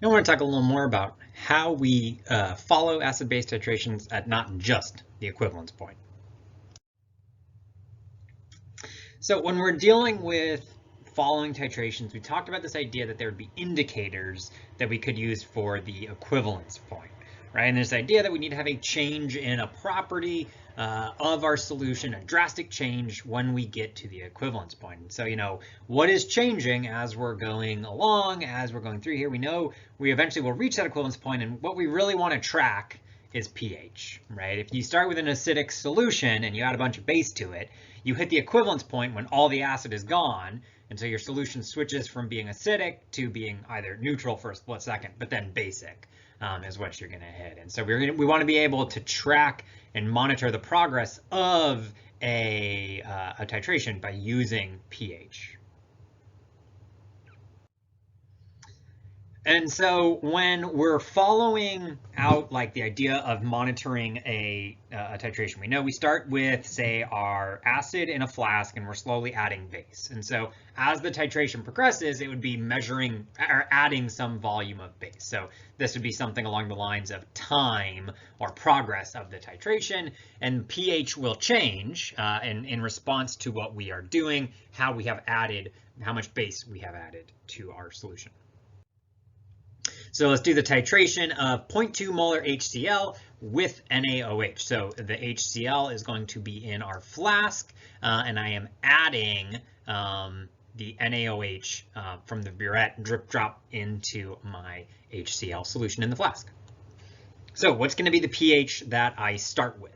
I want to talk a little more about how we follow acid-base titrations at not just the equivalence point. So when we're dealing with following titrations, we talked about this idea that there would be indicators that we could use for the equivalence point, right? And this idea that we need to have a change in a property of our solution, a drastic change when we get to the equivalence point. And so, what is changing as we're going along, as we're going through here? We know we eventually will reach that equivalence point, and what we really want to track is pH, right? If you start with an acidic solution and you add a bunch of base to it, you hit the equivalence point when all the acid is gone, and so your solution switches from being acidic to being either neutral for a split second, but then basic is what you're going to hit. And so we want to be able to track and monitor the progress of a titration by using pH. And so when we're following out like the idea of monitoring a titration, we know we start with, say, our acid in a flask and we're slowly adding base. And so as the titration progresses, it would be measuring or adding some volume of base. So this would be something along the lines of time or progress of the titration, and pH will change in response to what we are doing, how we have added, how much base we have added to our solution. So let's do the titration of 0.2 molar HCl with NaOH. So the HCl is going to be in our flask, and I am adding the NaOH from the burette drip drop into my HCl solution in the flask. So what's going to be the pH that I start with?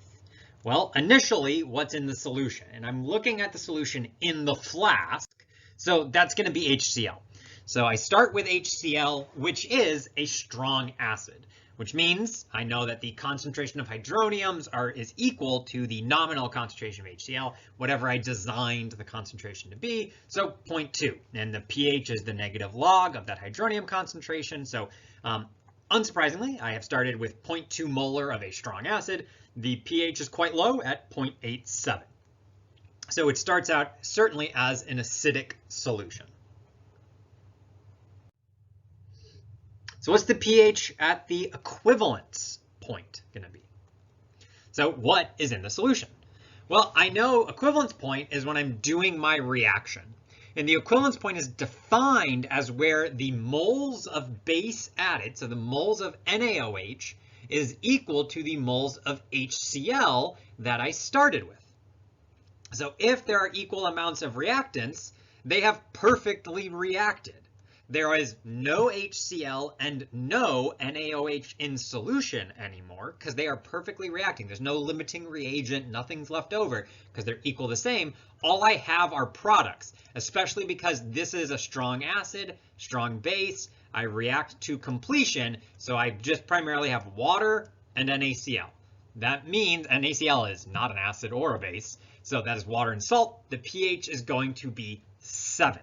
Well, initially, what's in the solution? And I'm looking at the solution in the flask, so that's going to be HCl. So I start with HCl, which is a strong acid, which means I know that the concentration of hydroniums is equal to the nominal concentration of HCl, whatever I designed the concentration to be, so 0.2. And the pH is the negative log of that hydronium concentration. So unsurprisingly, I have started with 0.2 molar of a strong acid. The pH is quite low at 0.87. So it starts out certainly as an acidic solution. So what's the pH at the equivalence point going to be? So what is in the solution? Well, I know equivalence point is when I'm doing my reaction. And the equivalence point is defined as where the moles of base added, so the moles of NaOH, is equal to the moles of HCl that I started with. So if there are equal amounts of reactants, they have perfectly reacted. There is no HCl and no NaOH in solution anymore because they are perfectly reacting. There's no limiting reagent, nothing's left over because they're equal the same. All I have are products, especially because this is a strong acid, strong base. I react to completion, so I just primarily have water and NaCl. That means NaCl is not an acid or a base, so that is water and salt. The pH is going to be 7.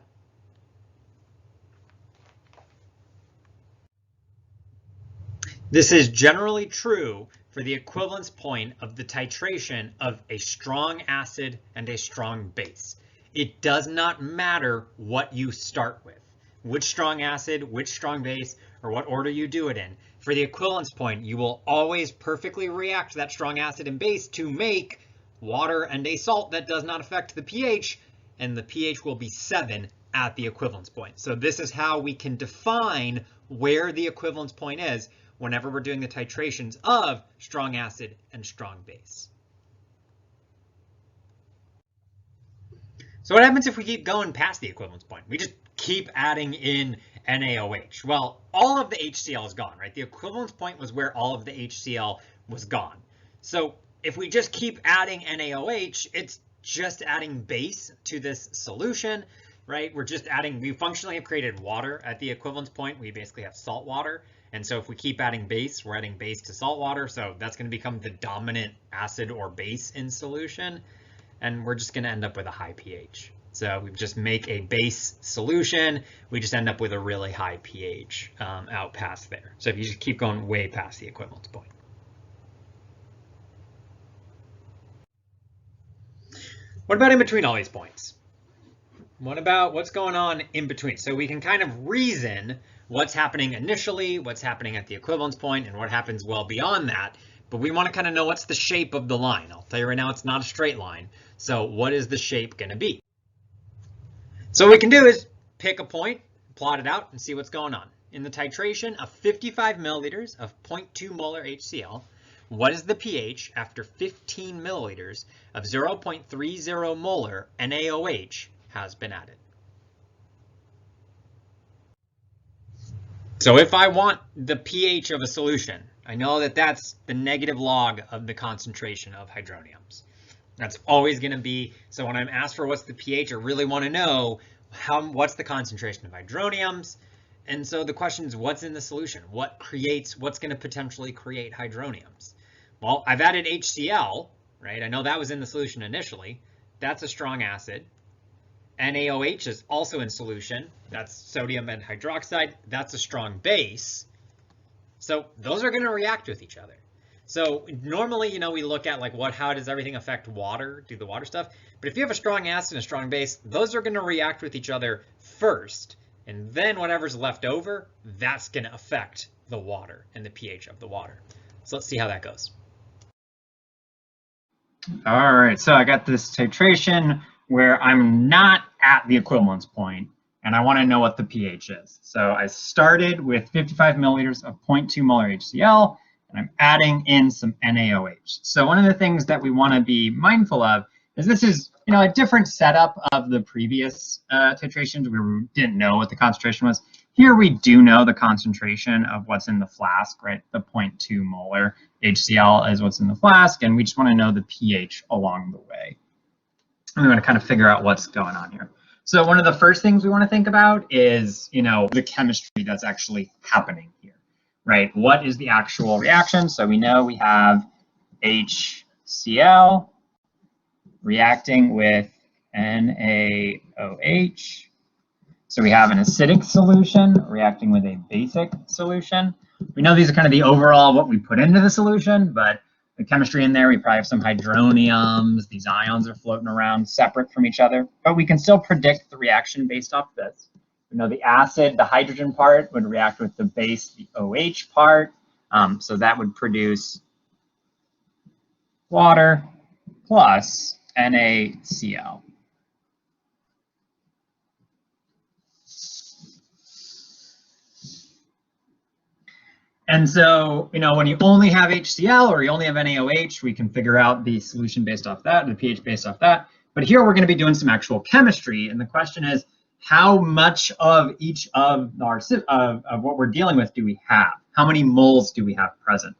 This is generally true for the equivalence point of the titration of a strong acid and a strong base. It does not matter what you start with, which strong acid, which strong base, or what order you do it in. For the equivalence point, you will always perfectly react that strong acid and base to make water and a salt that does not affect the pH, and the pH will be 7 at the equivalence point. So this is how we can define where the equivalence point is whenever we're doing the titrations of strong acid and strong base. So what happens if we keep going past the equivalence point? We just keep adding in NaOH. Well, all of the HCl is gone, right? The equivalence point was where all of the HCl was gone. So if we just keep adding NaOH, it's just adding base to this solution, right? We're just adding, we functionally have created water at the equivalence point. We basically have salt water. And so if we keep adding base, we're adding base to salt water. So that's going to become the dominant acid or base in solution. And we're just going to end up with a high pH. So we just make a base solution. We just end up with a really high pH out past there. So if you just keep going way past the equivalence point. What about in between all these points? What about what's going on in between? So we can kind of reason what's happening initially, what's happening at the equivalence point, and what happens well beyond that. But we want to kind of know what's the shape of the line. I'll tell you right now, it's not a straight line. So what is the shape going to be? So what we can do is pick a point, plot it out, and see what's going on. In the titration of 55 milliliters of 0.2 molar HCl, what is the pH after 15 milliliters of 0.30 molar NaOH has been added? So if I want the pH of a solution, I know that that's the negative log of the concentration of hydroniums. That's always going to be, so when I'm asked for what's the pH, I really want to know what's the concentration of hydroniums. And so the question is, what's in the solution? What's going to potentially create hydroniums? Well, I've added HCl, right? I know that was in the solution initially. That's a strong acid. NaOH is also in solution. That's sodium and hydroxide. That's a strong base. So those are going to react with each other. So normally, we look at like how does everything affect water, do the water stuff. But if you have a strong acid and a strong base, those are going to react with each other first. And then whatever's left over, that's going to affect the water and the pH of the water. So let's see how that goes. All right, so I got this titration where I'm not at the equivalence point, and I want to know what the pH is. So I started with 55 milliliters of 0.2 molar HCl, and I'm adding in some NaOH. So one of the things that we want to be mindful of is this is a different setup of the previous titrations where we didn't know what the concentration was. Here we do know the concentration of what's in the flask, right? The 0.2 molar HCl is what's in the flask, and we just want to know the pH along the way. And we want to kind of figure out what's going on here. So one of the first things we want to think about is, the chemistry that's actually happening here, right? What is the actual reaction? So we know we have HCl reacting with NaOH. So we have an acidic solution reacting with a basic solution. We know these are kind of the overall what we put into the solution, but the chemistry in there, we probably have some hydroniums. These ions are floating around separate from each other, but we can still predict the reaction based off this. We know the acid, the hydrogen part, would react with the base, the OH part. So that would produce water plus NaCl. And so, when you only have HCl or you only have NaOH, we can figure out the solution based off that, the pH based off that. But here we're going to be doing some actual chemistry. And the question is, how much of each of our of what we're dealing with do we have? How many moles do we have present?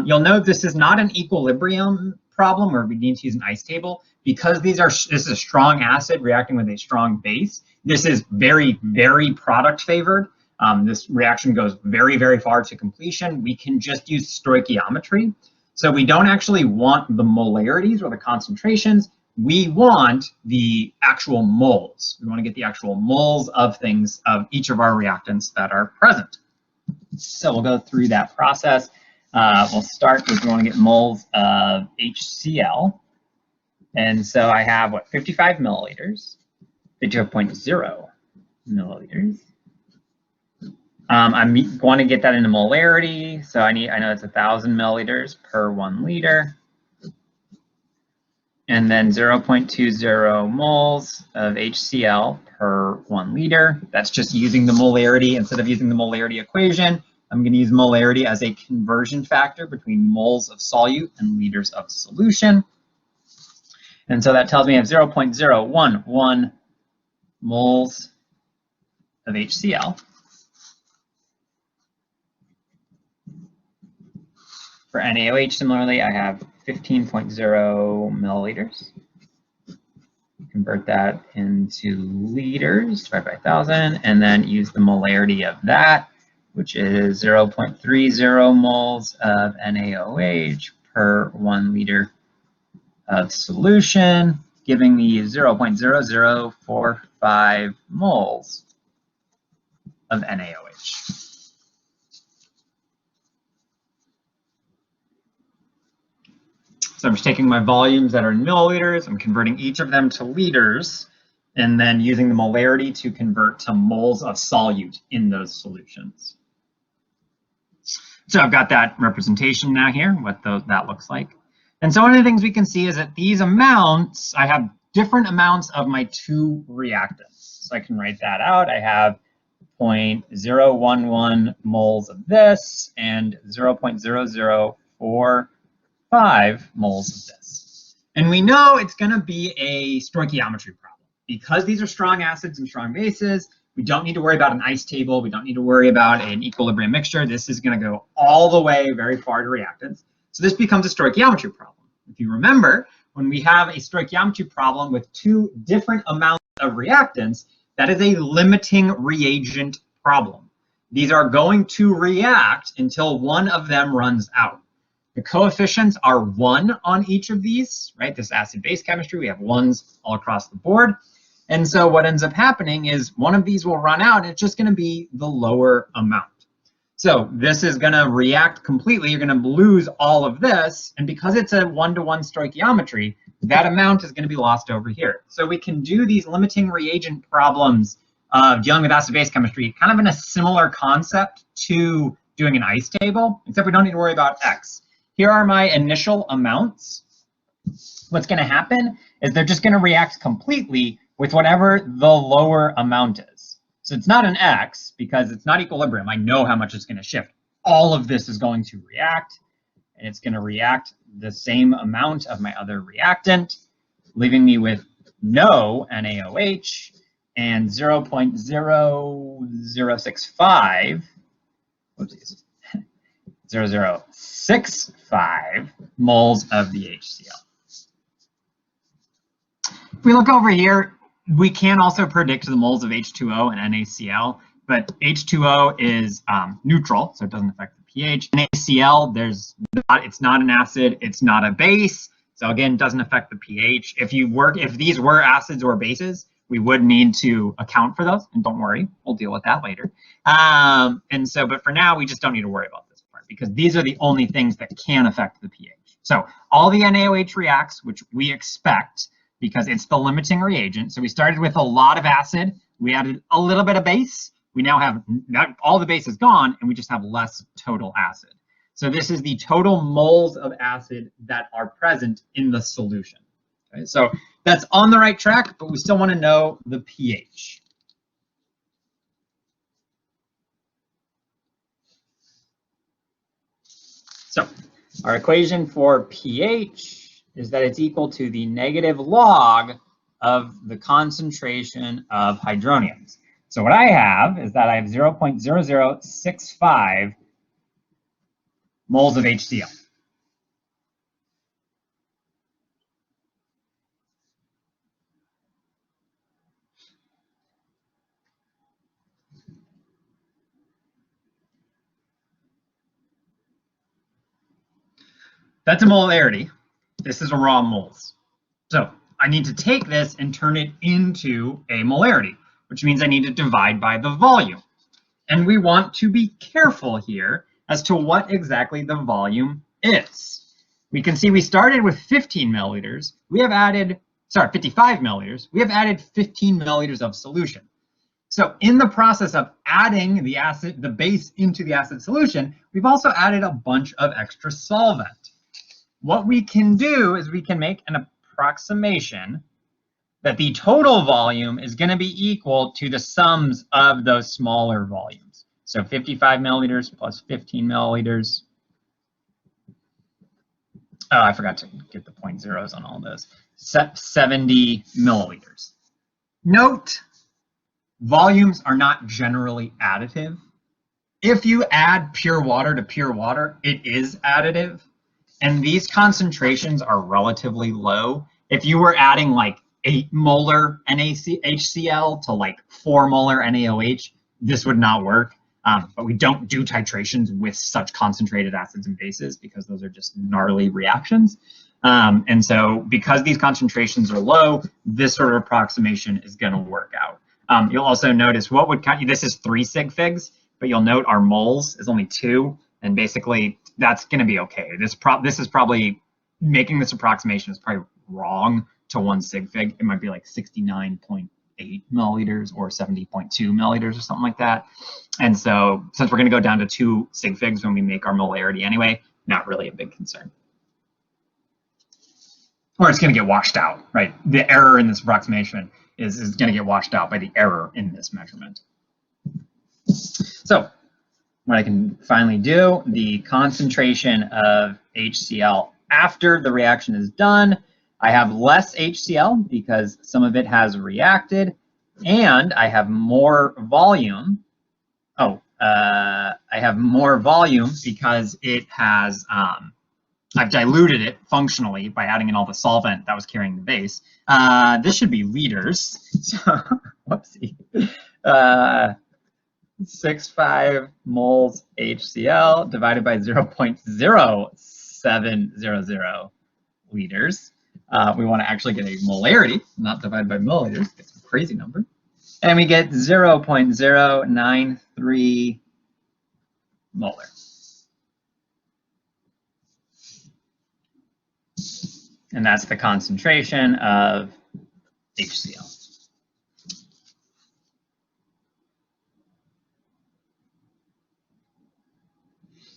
You'll note this is not an equilibrium problem where we need to use an ice table because this is a strong acid reacting with a strong base. This is very, very product favored. This reaction goes very, very far to completion. We can just use stoichiometry. So we don't actually want the molarities or the concentrations. We want the actual moles. We want to get the actual moles of things, of each of our reactants that are present. So we'll go through that process. We'll start with, we want to get moles of HCl. And so I have, 55 milliliters, 0.0 milliliters. I'm going to get that into molarity. So I know it's 1,000 milliliters per 1 liter. And then 0.20 moles of HCl per 1 liter. That's just using the molarity. Instead of using the molarity equation, I'm going to use molarity as a conversion factor between moles of solute and liters of solution. And so that tells me I have 0.011 moles of HCl. For NaOH, similarly, I have 15.0 milliliters. Convert that into liters, divided by 1,000, and then use the molarity of that, which is 0.30 moles of NaOH per 1 liter of solution, giving me 0.0045 moles of NaOH. So I'm just taking my volumes that are in milliliters, I'm converting each of them to liters, and then using the molarity to convert to moles of solute in those solutions. So I've got that representation now here, what that looks like. And so one of the things we can see is that these amounts, I have different amounts of my two reactants. So I can write that out. I have 0.011 moles of this and 0.0045 moles of this. And we know it's going to be a stoichiometry problem. Because these are strong acids and strong bases, we don't need to worry about an ice table. We don't need to worry about an equilibrium mixture. This is going to go all the way very far to reactants. So this becomes a stoichiometry problem. If you remember, when we have a stoichiometry problem with two different amounts of reactants, that is a limiting reagent problem. These are going to react until one of them runs out. The coefficients are 1 on each of these, right? This acid-base chemistry, we have 1s all across the board. And so what ends up happening is one of these will run out, and it's just going to be the lower amount. So this is going to react completely. You're going to lose all of this. And because it's a one-to-one stoichiometry, that amount is going to be lost over here. So we can do these limiting reagent problems of dealing with acid-base chemistry kind of in a similar concept to doing an ice table, except we don't need to worry about X. Here are my initial amounts. What's going to happen is they're just going to react completely with whatever the lower amount is. So it's not an X because it's not equilibrium. I know how much it's going to shift. All of this is going to react, and it's going to react the same amount of my other reactant, leaving me with no NaOH and 0.0065, whoopsies, 0.0065 moles of the HCl. If we look over here, we can also predict the moles of H2O and NaCl, but H2O is neutral, so it doesn't affect the pH. NaCl, it's not an acid, it's not a base, so again, doesn't affect the pH. If these were acids or bases, we would need to account for those, and don't worry, we'll deal with that later. But for now, we just don't need to worry about this part because these are the only things that can affect the pH. So all the NaOH reacts, which we expect, because it's the limiting reagent. So we started with a lot of acid. We added a little bit of base. We now have all the base is gone, and we just have less total acid. So this is the total moles of acid that are present in the solution. Okay, so that's on the right track, but we still want to know the pH. So our equation for pH is that it's equal to the negative log of the concentration of hydroniums. So what I have is that I have 0.0065 moles of HCl. That's a molarity. This is a raw moles. So I need to take this and turn it into a molarity, which means I need to divide by the volume. And we want to be careful here as to what exactly the volume is. We can see we started with 15 milliliters. We have added, 55 milliliters. We have added 15 milliliters of solution. So in the process of adding the base into the acid solution, we've also added a bunch of extra solvent. What we can do is we can make an approximation that the total volume is going to be equal to the sums of those smaller volumes. So 55 milliliters plus 15 milliliters. Oh, I forgot to get the point zeros on all those. 70 milliliters. Note, volumes are not generally additive. If you add pure water to pure water, it is additive. And these concentrations are relatively low. If you were adding like 8 molar HCl to like 4 molar NaOH, this would not work. But we don't do titrations with such concentrated acids and bases because those are just gnarly reactions. And so because these concentrations are low, this sort of approximation is going to work out. You'll also notice this is 3 sig figs, but you'll note our moles is only 2. And basically, that's going to be okay. This is probably, making this approximation is probably wrong to 1 sig fig. It might be like 69.8 milliliters or 70.2 milliliters or something like that. And so since we're going to go down to 2 sig figs when we make our molarity anyway, not really a big concern. Or it's going to get washed out, right? The error in this approximation is going to get washed out by the error in this measurement. So what I can finally do, the concentration of HCl after the reaction is done, I have less HCl because some of it has reacted, and I have more volume. I have more volume because it has, I've diluted it functionally by adding in all the solvent that was carrying the base. This should be liters. So, whoopsie. 6.5 moles HCl divided by 0.0700 liters. We want to actually get a molarity, not divided by milliliters. Get some crazy number. And we get 0.093 molar. And that's the concentration of HCl.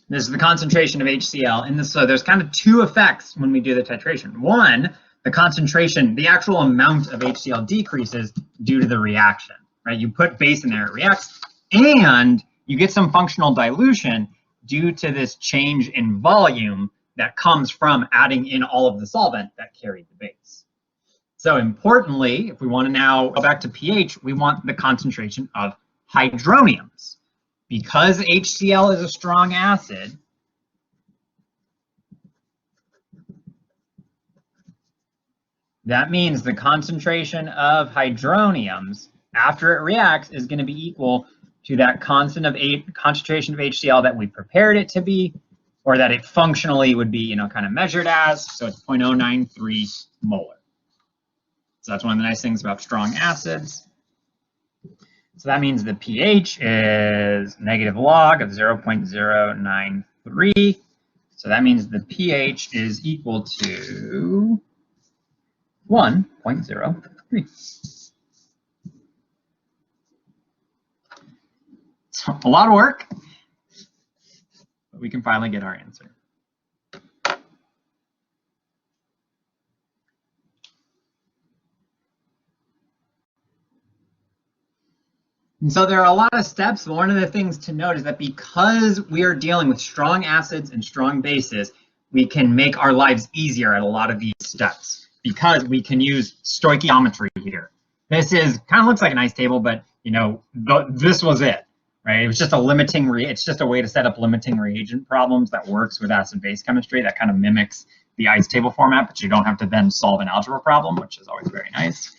This is the concentration of HCl. And so there's kind of 2 effects when we do the titration. One, the concentration, the actual amount of HCl decreases due to the reaction, right? You put base in there, it reacts, and you get some functional dilution due to this change in volume that comes from adding in all of the solvent that carried the base. So importantly, if we want to now go back to pH, we want the concentration of hydroniums. Because HCl is a strong acid, that means the concentration of hydroniums after it reacts is going to be equal to that concentration of HCl that we prepared it to be, or that it functionally would be, kind of measured as. So it's 0.093 molar. So that's one of the nice things about strong acids. So that means the pH is negative log of 0.093. So that means the pH is equal to 1.03. So a lot of work, but we can finally get our answer. And so there are a lot of steps, but one of the things to note is that because we are dealing with strong acids and strong bases, we can make our lives easier at a lot of these steps because we can use stoichiometry here. This is kind of looks like an ice table, but this was it, right? It was just it's just a way to set up limiting reagent problems that works with acid-base chemistry that kind of mimics the ice table format, but you don't have to then solve an algebra problem, which is always very nice.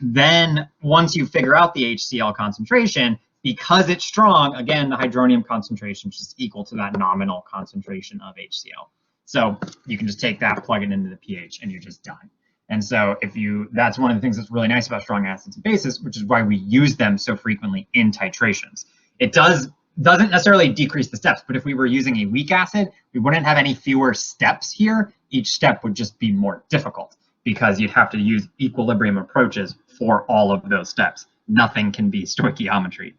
Then once you figure out the HCl concentration, because it's strong, again, the hydronium concentration is just equal to that nominal concentration of HCl. So you can just take that, plug it into the pH, and you're just done. And so that's one of the things that's really nice about strong acids and bases, which is why we use them so frequently in titrations. It doesn't necessarily decrease the steps, but if we were using a weak acid, we wouldn't have any fewer steps here. Each step would just be more difficult, because you'd have to use equilibrium approaches for all of those steps. Nothing can be stoichiometry.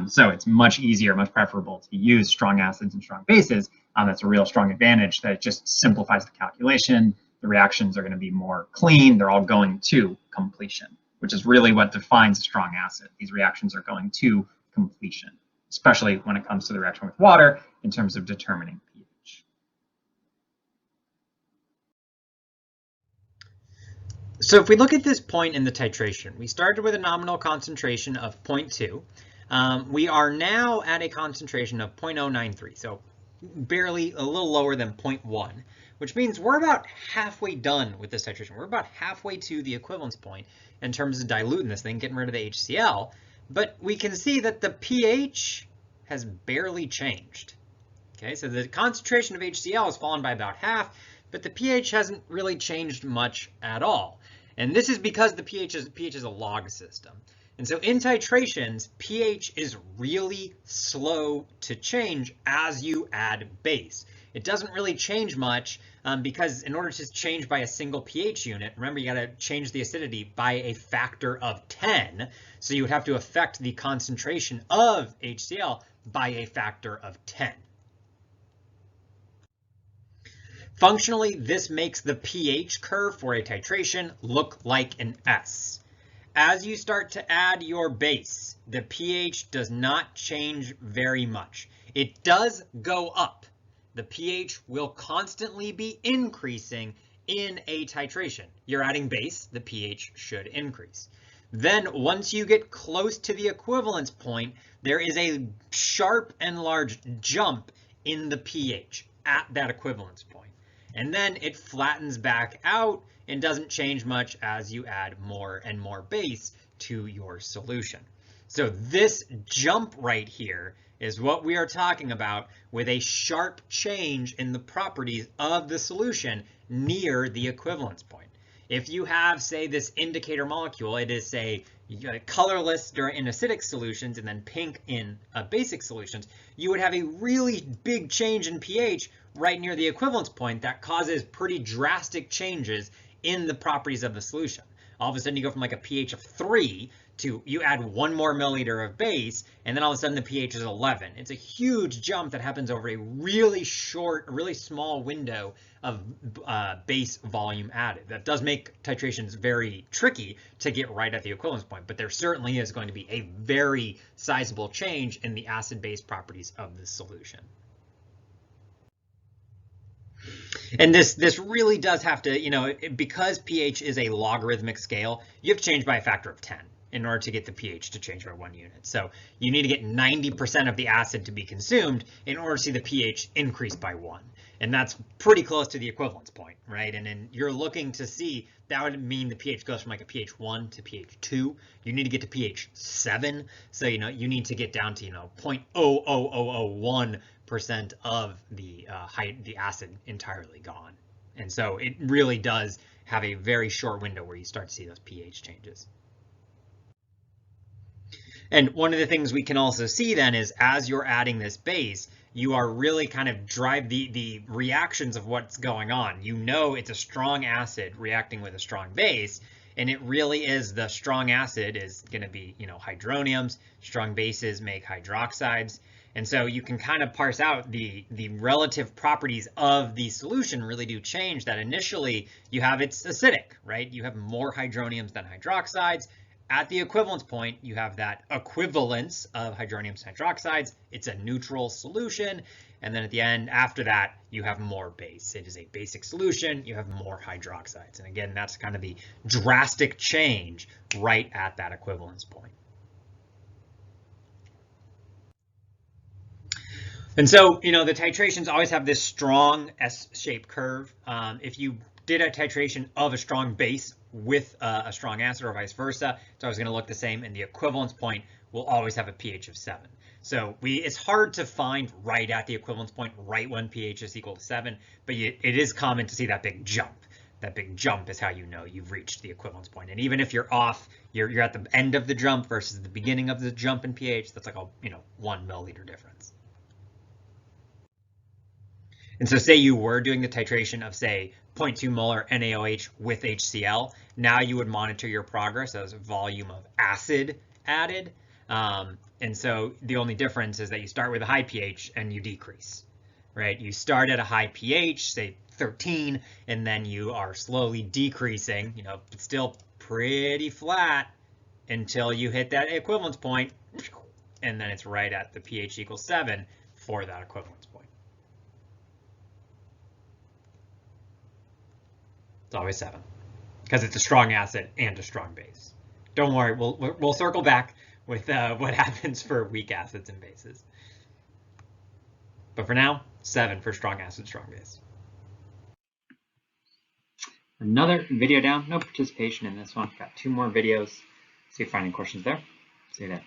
So it's much easier, much preferable to use strong acids and strong bases. That's a real strong advantage, that it just simplifies the calculation. The reactions are going to be more clean. They're all going to completion, which is really what defines a strong acid. These reactions are going to completion, especially when it comes to the reaction with water in terms of determining pH. So if we look at this point in the titration, we started with a nominal concentration of 0.2. We are now at a concentration of 0.093, so barely a little lower than 0.1, which means we're about halfway done with this titration. We're about halfway to the equivalence point in terms of diluting this thing, getting rid of the HCl, but we can see that the pH has barely changed. Okay, so the concentration of HCl has fallen by about half, but the pH hasn't really changed much at all. And this is because the pH is a log system. And so in titrations, pH is really slow to change as you add base. it doesn't really change much because in order to change by a single pH unit, remember you got to change the acidity by a factor of 10. So you would have to affect the concentration of HCl by a factor of 10. Functionally, this makes the pH curve for a titration look like an S. As you start to add your base, the pH does not change very much. It does go up. The pH will constantly be increasing in a titration. You're adding base, the pH should increase. Then once you get close to the equivalence point, there is a sharp and large jump in the pH at that equivalence point. And then it flattens back out and doesn't change much as you add more and more base to your solution. So this jump right here is what we are talking about with a sharp change in the properties of the solution near the equivalence point. If you have, say, this indicator molecule, it is, say, colorless in acidic solutions and then pink in basic solutions, you would have a really big change in pH right near the equivalence point that causes pretty drastic changes in the properties of the solution. All of a sudden you go from like a pH of 3 to you add 1 more milliliter of base, and then all of a sudden the pH is 11. It's a huge jump that happens over a really short, really small window of base volume added. That does make titrations very tricky to get right at the equivalence point, but there certainly is going to be a very sizable change in the acid-base properties of the solution. And this really does have to, because pH is a logarithmic scale, you have to change by a factor of 10 in order to get the pH to change by 1 unit. So you need to get 90% of the acid to be consumed in order to see the pH increase by 1. And that's pretty close to the equivalence point, right? And then you're looking to see, that would mean the pH goes from like a pH 1 to pH 2. You need to get to pH 7. So, you need to get down to, 0.00001% of the acid entirely gone. And so it really does have a very short window where you start to see those pH changes. And one of the things we can also see then is as you're adding this base, you are really kind of drive the reactions of what's going on. It's a strong acid reacting with a strong base, and it really is the strong acid is going to be, hydroniums, strong bases make hydroxides. And so you can kind of parse out the relative properties of the solution really do change that initially you have it's acidic, right? You have more hydroniums than hydroxides. At the equivalence point, you have that equivalence of hydroniums and hydroxides. It's a neutral solution. And then at the end, after that, you have more base. It is a basic solution. You have more hydroxides. And again, that's kind of the drastic change right at that equivalence point. And so, the titrations always have this strong S-shaped curve. If you did a titration of a strong base with a strong acid or vice versa, it's always going to look the same, and the equivalence point will always have a pH of 7. So it's hard to find right at the equivalence point, right when pH is equal to 7, but it is common to see that big jump. That big jump is how you know you've reached the equivalence point. And even if you're off, you're at the end of the jump versus the beginning of the jump in pH, that's like a 1 milliliter difference. And so say you were doing the titration of, say, 0.2 molar NaOH with HCl, now you would monitor your progress as volume of acid added. And so the only difference is that you start with a high pH and you decrease, right? You start at a high pH, say 13, and then you are slowly decreasing, it's still pretty flat until you hit that equivalence point, and then it's right at the pH equals 7 for that equivalence point. It's always 7 because it's a strong acid and a strong base. Don't worry, we'll circle back with what happens for weak acids and bases. But for now, 7 for strong acid, strong base. Another video down, no participation in this one. Got 2 more videos. See if you find any questions there. See you then.